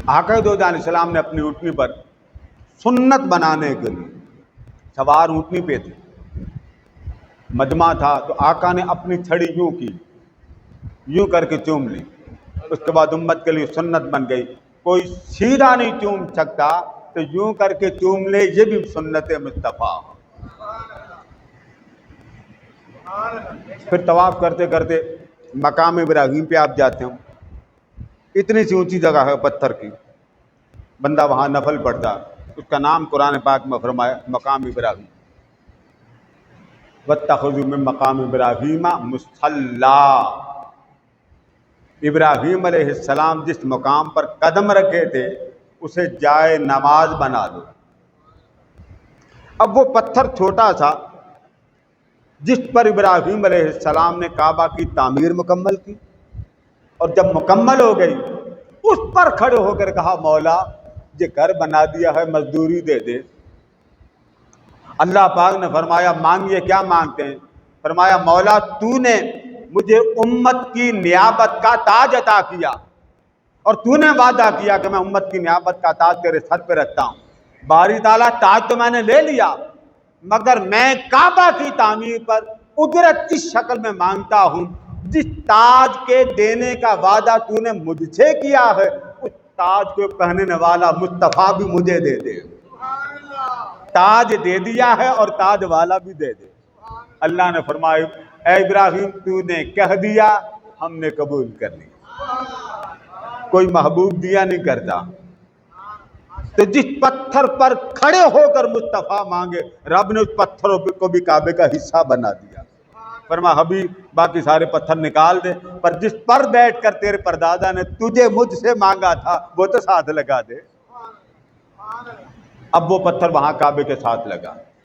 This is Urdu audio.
آقا دو جان السلام نے اپنی اونٹنی پر سنت بنانے کے لیے سوار اونٹنی پہ تھے، مجمع تھا، تو آقا نے اپنی چھڑی یوں کی، یوں کر کے چوم لی۔ اس کے بعد امت کے لیے سنت بن گئی، کوئی سیدھا نہیں چوم سکتا تو یوں کر کے چوم لے، یہ بھی سنت مصطفیٰ۔ پھر طواف کرتے کرتے مقام ابراہیم پہ آپ جاتے ہوں، اتنی سی اونچی جگہ ہے پتھر کی، بندہ وہاں نفل پڑھتا، اس کا نام قرآن پاک میں فرمایا مقام ابراہیم، واتخذوا من مقام ابراہیم مصلی۔ ابراہیم علیہ السلام جس مقام پر قدم رکھے تھے اسے جائے نماز بنا دو۔ اب وہ پتھر چھوٹا سا جس پر ابراہیم علیہ السلام نے کعبہ کی تعمیر مکمل کی، اور جب مکمل ہو گئی اس پر کھڑے ہو کر کہا مولا یہ گھر بنا دیا ہے، مزدوری دے دے۔ اللہ پاک نے فرمایا مانگیے، کیا مانگتے ہیں؟ فرمایا مولا تو نے مجھے امت کی نیابت کا تاج عطا کیا، اور تو نے وعدہ کیا کہ میں امت کی نیابت کا تاج تیرے سر پہ رکھتا ہوں۔ باری تعالیٰ تاج تو میں نے لے لیا، مگر میں کعبہ کی تعمیر پر اجرت کی شکل میں مانگتا ہوں، جس تاج کے دینے کا وعدہ تو نے مجھ سے کیا ہے اس تاج کو پہننے والا مصطفیٰ بھی مجھے دے دے۔ تاج دے دیا ہے اور تاج والا بھی دے دے۔ اللہ نے فرمایا اے ابراہیم تو نے کہہ دیا، ہم نے قبول کر لیا۔ کوئی محبوب دیا نہیں کرتا، تو جس پتھر پر کھڑے ہو کر مصطفیٰ مانگے، رب نے اس پتھروں کو بھی کعبے کا حصہ بنا دیا۔ فرمایا حبیب باقی سارے پتھر نکال دے، پر جس پر بیٹھ کر تیرے پردادا نے تجھے مجھ سے مانگا تھا وہ تو ساتھ لگا دے۔ اب وہ پتھر وہاں کعبے کے ساتھ لگا۔